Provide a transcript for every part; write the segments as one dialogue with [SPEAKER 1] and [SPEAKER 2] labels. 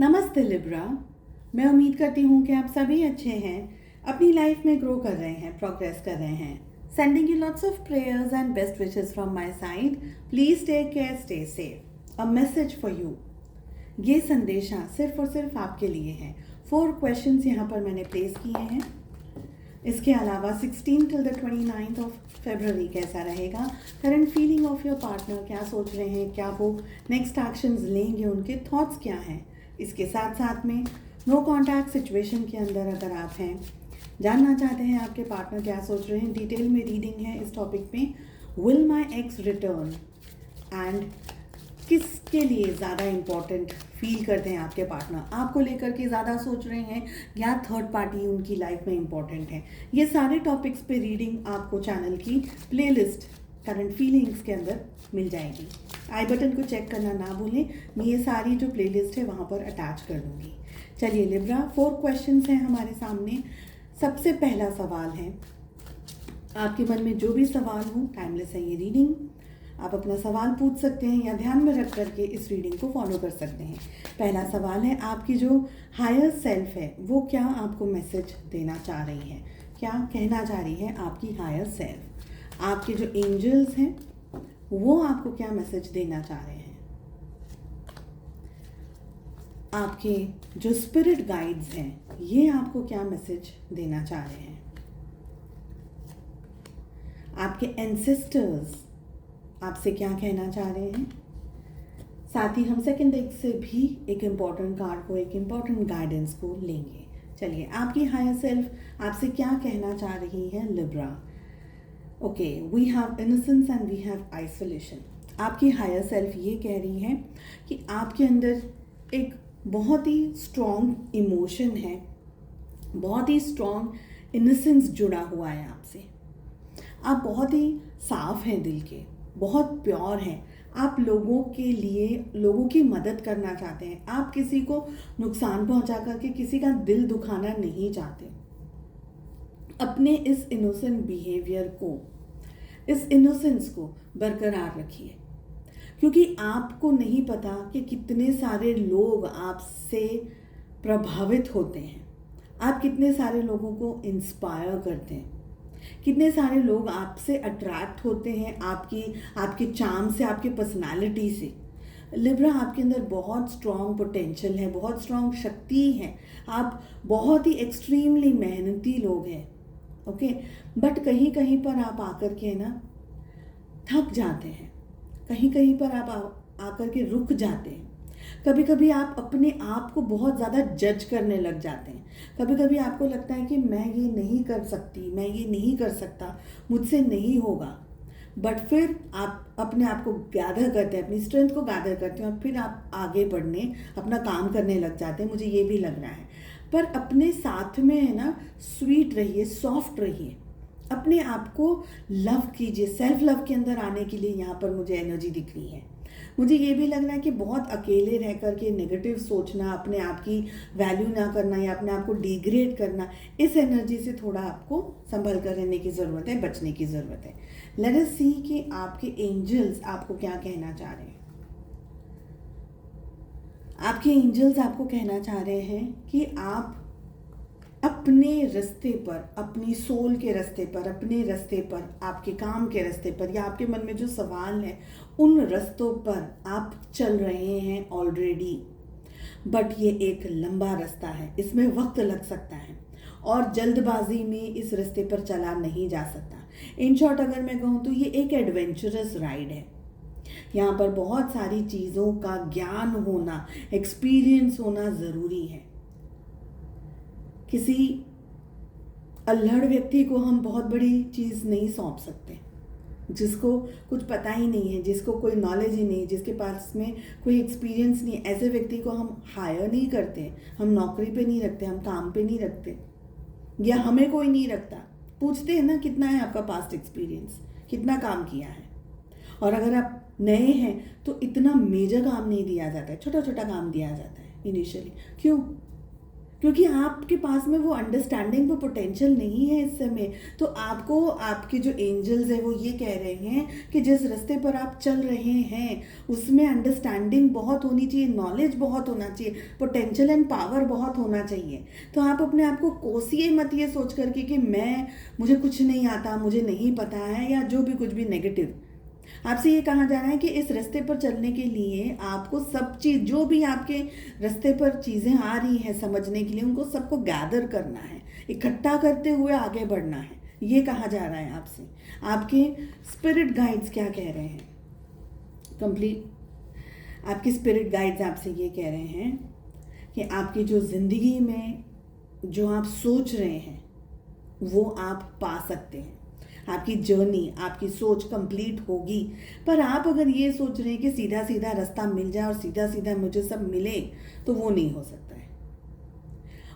[SPEAKER 1] नमस्ते लिब्रा। मैं उम्मीद करती हूँ कि आप सभी अच्छे हैं, अपनी लाइफ में ग्रो कर रहे हैं, प्रोग्रेस कर रहे हैं। Sending you lots of prayers and best wishes from my side. Please take care, stay safe. A message for you. ये संदेशा सिर्फ और सिर्फ आपके लिए है। 4 क्वेश्चंस यहाँ पर मैंने प्लेस किए हैं। इसके अलावा 16 till the 29th of February कैसा रहेगा, current feeling of your partner, क्या सोच रहे हैं, क्या वो नेक्स्ट एक्शंस लेंगे, उनके थॉट्स क्या हैं। इसके साथ साथ में नो कॉन्टैक्ट सिचुएशन के अंदर अगर आप हैं, जानना चाहते हैं आपके पार्टनर क्या सोच रहे हैं, डिटेल में रीडिंग है इस टॉपिक में। Will my x return and किसके लिए ज़्यादा इम्पॉर्टेंट फील करते हैं आपके पार्टनर, आपको लेकर के ज़्यादा सोच रहे हैं या थर्ड पार्टी उनकी लाइफ में इम्पॉर्टेंट है। ये सारे टॉपिक्स पे रीडिंग आपको चैनल की प्लेलिस्ट करंट फीलिंग्स के अंदर मिल जाएगी। आई बटन को चेक करना ना भूलें, मैं ये सारी जो प्लेलिस्ट है वहाँ पर अटैच कर दूँगी। चलिए लिब्रा, 4 क्वेश्चंस हैं हमारे सामने। सबसे पहला सवाल है, आपके मन में जो भी सवाल हो, टाइमलेस है ये रीडिंग, आप अपना सवाल पूछ सकते हैं या ध्यान में रख करके इस रीडिंग को फॉलो कर सकते हैं। पहला सवाल है, आपकी जो हायर सेल्फ है वो क्या आपको मैसेज देना चाह रही है, क्या कहना चाह रही है आपकी हायर सेल्फ। आपके जो एंजल्स हैं वो आपको क्या मैसेज देना चाह रहे हैं। आपके जो स्पिरिट गाइड्स हैं ये आपको क्या मैसेज देना चाह रहे हैं। आपके एंसेस्टर्स आपसे क्या कहना चाह रहे हैं। साथ ही हम सेकंड डेक से भी एक इम्पॉर्टेंट कार्ड को, एक इम्पॉर्टेंट गाइडेंस को लेंगे। चलिए, आपकी हायर सेल्फ आपसे क्या कहना चाह रही है Libra. Okay, we have innocence and we have isolation. आपकी हायर सेल्फ ये कह रही है कि आपके अंदर एक बहुत ही स्ट्रॉन्ग इमोशन है, बहुत ही स्ट्रॉन्ग इनोसेंस जुड़ा हुआ है आपसे। आप बहुत ही साफ हैं दिल के, बहुत प्योर हैं। आप लोगों के लिए, लोगों की मदद करना चाहते हैं। आप किसी को नुकसान पहुंचा करके किसी का दिल दुखाना नहीं चाहते। अपने इस इनोसेंट बिहेवियर को, इस इनोसेंस को बरकरार रखिए, क्योंकि आपको नहीं पता कि कितने सारे लोग आपसे प्रभावित होते हैं। आप कितने सारे लोगों को इंस्पायर करते हैं, कितने सारे लोग आपसे अट्रैक्ट होते हैं, आपके चार्म से, आपके पर्सनालिटी से। लिब्रा, आपके अंदर बहुत स्ट्रॉन्ग पोटेंशियल है, बहुत स्ट्रॉन्ग शक्ति है। आप बहुत ही एक्सट्रीमली मेहनती लोग हैं। ओके, बट कहीं कहीं पर आप आकर के ना थक जाते हैं, कहीं कहीं पर आप आकर के रुक जाते हैं। कभी कभी आप अपने आप को बहुत ज़्यादा जज करने लग जाते हैं। कभी कभी आपको लगता है कि मैं ये नहीं कर सकती, मैं ये नहीं कर सकता, मुझसे नहीं होगा। बट फिर आप अपने आप को गैदर करते हैं, अपनी स्ट्रेंथ को गैदर करते हैं और फिर आप आगे बढ़ने, अपना काम करने लग जाते हैं। मुझे ये भी लग रहा है, पर अपने साथ में है ना, स्वीट रहिए, सॉफ्ट रहिए, अपने आप को लव कीजिए। सेल्फ लव के अंदर आने के लिए यहाँ पर मुझे एनर्जी दिख रही है। मुझे ये भी लग रहा है कि बहुत अकेले रह कर के नेगेटिव सोचना, अपने आप की वैल्यू ना करना या अपने आप को डिग्रेड करना, इस एनर्जी से थोड़ा आपको संभल कर रहने की ज़रूरत है, बचने की ज़रूरत है। लेट अस सी कि आपके एंजल्स आपको क्या कहना चाह रहे हैं। आपके एंजल्स आपको कहना चाह रहे हैं कि आप अपने रास्ते पर, अपनी सोल के रास्ते पर, अपने रास्ते पर, आपके काम के रास्ते पर, या आपके मन में जो सवाल है उन रास्तों पर आप चल रहे हैं ऑलरेडी। बट ये एक लंबा रास्ता है, इसमें वक्त लग सकता है और जल्दबाजी में इस रास्ते पर चला नहीं जा सकता। इन शॉर्ट अगर मैं कहूँ तो ये एक एडवेंचरस राइड है। यहाँ पर बहुत सारी चीज़ों का ज्ञान होना, एक्सपीरियंस होना ज़रूरी है। किसी अल्हड़ व्यक्ति को हम बहुत बड़ी चीज़ नहीं सौंप सकते, जिसको कुछ पता ही नहीं है, जिसको कोई नॉलेज ही नहीं, जिसके पास में कोई एक्सपीरियंस नहीं। ऐसे व्यक्ति को हम हायर नहीं करते, हम नौकरी पे नहीं रखते, हम काम पे नहीं रखते, या हमें कोई नहीं रखता। पूछते हैं ना, कितना है आपका पास्ट एक्सपीरियंस, कितना काम किया है। और अगर आप नए हैं तो इतना मेजर काम नहीं दिया जाता है, छोटा छोटा काम दिया जाता है इनिशियली। क्यों? क्योंकि आपके पास में वो अंडरस्टैंडिंग, वो पोटेंशियल नहीं है इस समय। तो आपको आपके जो एंजल्स हैं वो ये कह रहे हैं कि जिस रास्ते पर आप चल रहे हैं उसमें अंडरस्टैंडिंग बहुत होनी चाहिए, नॉलेज बहुत होना चाहिए, पोटेंशियल एंड पावर बहुत होना चाहिए। तो आप अपने आप को कोसिए मत ये सोच करके कि मुझे कुछ नहीं आता, मुझे नहीं पता है, या जो भी कुछ भी नेगेटिव। आपसे ये कहा जा रहा है कि इस रास्ते पर चलने के लिए आपको सब चीज़, जो भी आपके रास्ते पर चीज़ें आ रही हैं समझने के लिए, उनको सबको गैदर करना है, इकट्ठा करते हुए आगे बढ़ना है। ये कहा जा रहा है आपसे। आपके स्पिरिट गाइड्स क्या कह रहे हैं? कंप्लीट आपके स्पिरिट गाइड्स आपसे ये कह रहे हैं कि आपकी जो ज़िंदगी में जो आप सोच रहे हैं वो आप पा सकते हैं। आपकी जर्नी, आपकी सोच कंप्लीट होगी। पर आप अगर ये सोच रहे हैं कि सीधा सीधा रास्ता मिल जाए और सीधा सीधा मुझे सब मिले, तो वो नहीं हो सकता है।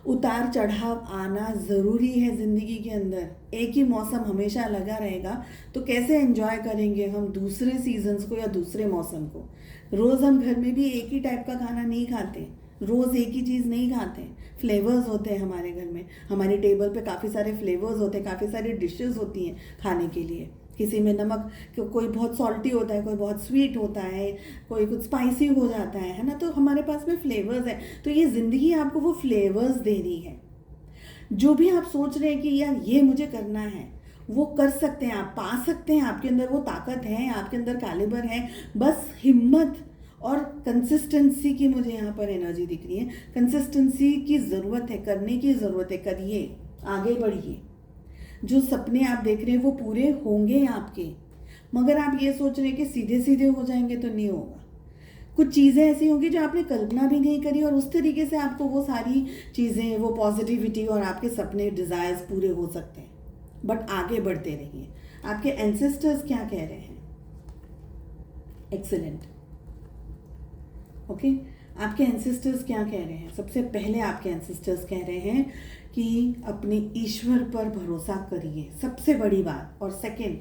[SPEAKER 1] उतार चढ़ाव आना ज़रूरी है ज़िंदगी के अंदर। एक ही मौसम हमेशा लगा रहेगा तो कैसे एंजॉय करेंगे हम दूसरे सीजन्स को या दूसरे मौसम को? रोज़ हम घर में भी एक ही टाइप का खाना नहीं खाते, रोज़ एक ही चीज़ नहीं खाते। फ्लेवर्स होते हैं हमारे घर में, हमारी टेबल पे काफ़ी सारे फ्लेवर्स होते हैं, काफ़ी सारी डिशेस होती हैं खाने के लिए। किसी में नमक, कोई बहुत सॉल्टी होता है, कोई बहुत स्वीट होता है, कोई कुछ स्पाइसी हो जाता है ना। तो हमारे पास में फ्लेवर्स है। तो ये ज़िंदगी आपको वो फ्लेवर्स दे रही है। जो भी आप सोच रहे हैं कि यार ये मुझे करना है, वो कर सकते हैं, आप पा सकते हैं। आपके अंदर वो ताकत है, आपके अंदर कैलिबर है। बस हिम्मत और कंसिस्टेंसी की मुझे यहाँ पर एनर्जी दिख रही है। कंसिस्टेंसी की ज़रूरत है, करने की ज़रूरत है। करिए, आगे बढ़िए। जो सपने आप देख रहे हैं वो पूरे होंगे आपके, मगर आप ये सोच रहे हैं कि सीधे सीधे हो जाएंगे, तो नहीं होगा। कुछ चीज़ें ऐसी होंगी जो आपने कल्पना भी नहीं करी, और उस तरीके से आपको वो सारी चीज़ें, वो पॉजिटिविटी और आपके सपने, डिज़ायर्स पूरे हो सकते हैं। बट आगे बढ़ते रहिए। आपके एंसेस्टर्स क्या कह रहे हैं? एक्सीलेंट। ओके, आपके एंसेस्टर्स क्या कह रहे हैं? सबसे पहले आपके एंसेस्टर्स कह रहे हैं कि अपने ईश्वर पर भरोसा करिए, सबसे बड़ी बात। और सेकंड,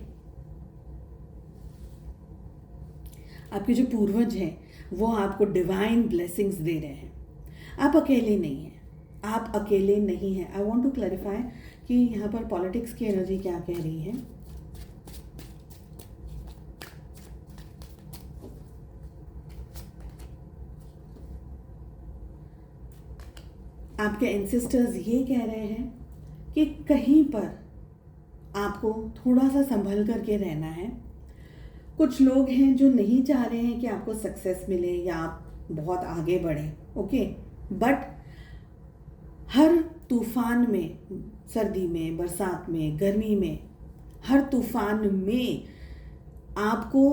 [SPEAKER 1] आपके जो पूर्वज हैं वो आपको डिवाइन ब्लेसिंग्स दे रहे हैं। आप अकेले नहीं हैं, आप अकेले नहीं हैं। आई वांट टू क्लैरिफाई कि यहाँ पर पॉलिटिक्स की एनर्जी क्या कह रही है। आपके एंसेस्टर्स ये कह रहे हैं कि कहीं पर आपको थोड़ा सा संभल करके रहना है। कुछ लोग हैं जो नहीं चाह रहे हैं कि आपको सक्सेस मिले या आप बहुत आगे बढ़ें, ओके। बट हर तूफान में, सर्दी में, बरसात में, गर्मी में, हर तूफान में आपको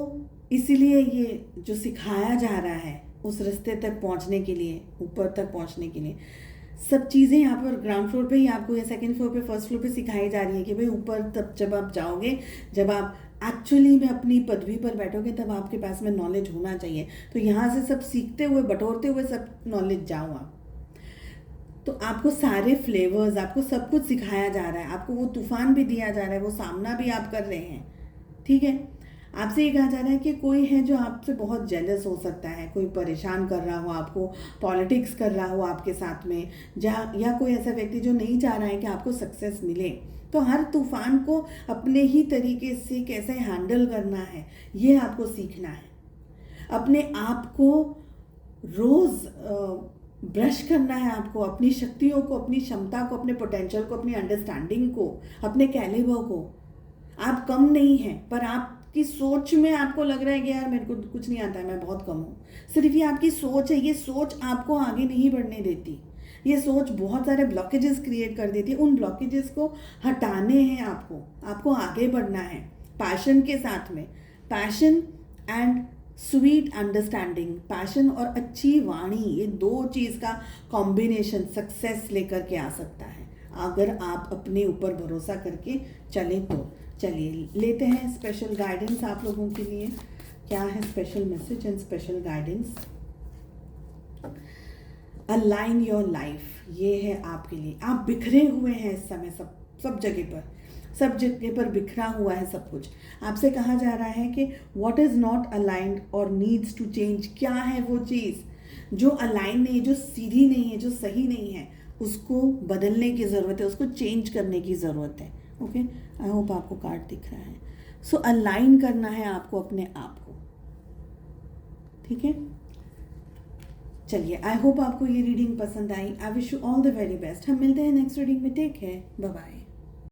[SPEAKER 1] इसीलिए ये जो सिखाया जा रहा है उस रास्ते तक पहुंचने के लिए, ऊपर तक पहुंचने के लिए, सब चीज़ें यहाँ पर ग्राउंड फ्लोर पे ही आपको, या सेकंड फ्लोर पे, फर्स्ट फ्लोर पे सिखाई जा रही है कि भाई ऊपर तब जब आप जाओगे, जब आप एक्चुअली में अपनी पदवी पर बैठोगे, तब आपके पास में नॉलेज होना चाहिए। तो यहाँ से सब सीखते हुए, बटोरते हुए सब नॉलेज जाओ आप। तो आपको सारे फ्लेवर्स, आपको सब कुछ सिखाया जा रहा है, आपको वो तूफान भी दिया जा रहा है, वो सामना भी आप कर रहे हैं, ठीक है। आपसे ये कहा जा रहा है कि कोई है जो आपसे बहुत जेलस हो सकता है, कोई परेशान कर रहा हो आपको, पॉलिटिक्स कर रहा हो आपके साथ में, या कोई ऐसा व्यक्ति जो नहीं चाह रहा है कि आपको सक्सेस मिले। तो हर तूफान को अपने ही तरीके से कैसे हैंडल करना है, ये आपको सीखना है। अपने आप को रोज़ ब्रश करना है आपको, अपनी शक्तियों को, अपनी क्षमता को, अपने पोटेंशियल को, अपनी अंडरस्टैंडिंग को, अपने कैलिबर को। आप कम नहीं हैं, पर आपकी सोच में आपको लग रहा है कि यार मेरे को कुछ नहीं आता है, मैं बहुत कम हूँ। सिर्फ ये आपकी सोच है। ये सोच आपको आगे नहीं बढ़ने देती। ये सोच बहुत सारे ब्लॉकेजेस क्रिएट कर देती है। उन ब्लॉकेजेस को हटाने हैं आपको आगे बढ़ना है पैशन के साथ में। Passion and sweet understanding, passion और अच्छी वाणी, ये दो चीज़ का कॉम्बिनेशन सक्सेस लेकर के आ सकता है, अगर आप अपने ऊपर भरोसा करके चले तो। चलिए लेते हैं स्पेशल गाइडेंस आप लोगों के लिए। क्या है special message and special guidance? Align your life, ये है आपके लिए। आप बिखरे हुए हैं इस समय, सब जगह पर बिखरा हुआ है सब कुछ। आपसे कहा जा रहा है कि व्हाट इज़ नॉट अलाइंड और नीड्स टू चेंज। क्या है वो चीज़ जो अलाइन नहीं है, जो सीधी नहीं है, जो सही नहीं है, उसको बदलने की ज़रूरत है, उसको चेंज करने की ज़रूरत है। ओके, आई होप आपको कार्ड दिख रहा है। सो अलाइन करना है आपको अपने आप को, ठीक है। चलिए, आई होप आपको ये रीडिंग पसंद आई। I wish you all the very best. हम मिलते हैं नेक्स्ट रीडिंग में। Take care, bye bye.